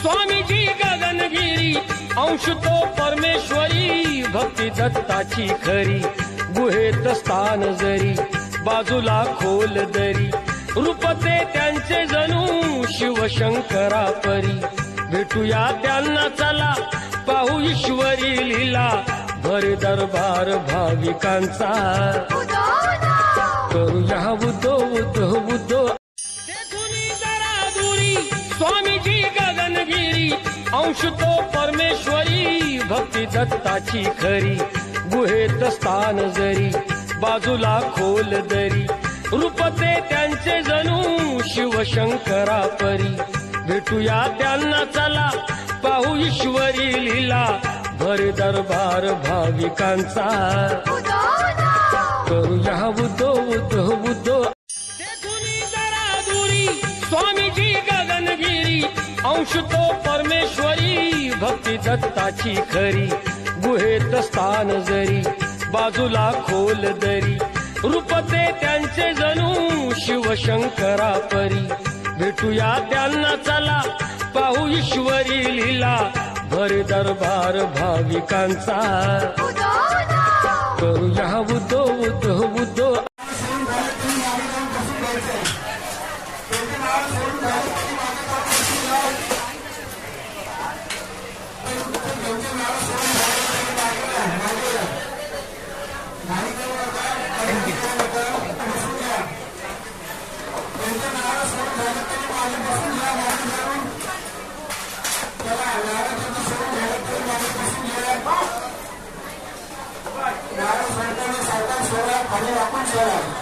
स्वामीजी गगनगिरी अंश तो परमेश्वरी भक्ती दत्ताची खरी गुहेत स्थान जरी बाजूला खोल दरी रूपते त्यांचे जणू शिवशंकरा परी भेटूया त्यांना चला पाहू ईश्वरी लीला भर दरबार भाविकांचा करूया उदो उदो उदो स्वामीजी गगनगिरी अंश तो परमेश्वरी भक्ती दत्ताची खरी गुहेत स्थान जरी बाजूला खोल दरी रूपते त्यांचे जणू शिवशंकरा परी भेटूया त्यांना चला पाहू ईश्वरी लीला भर दरबार भाविकांचा करूया उदो उदो उदो स्वामीजी गगनगिरी अंश तो परमेश्वरी भक्ती दत्ताची खरी गुहेत स्थान जरी बाजूला खोल दरी रूपते त्यांचे जणू शिवशंकरा परी भेटूया त्यांना चला पाहू ईश्वरी लीला भर दरबार भाविकांचा करूया उदो उदो उदो नारळ सरकारने सावकार सोहळा खाली राखून सोहळा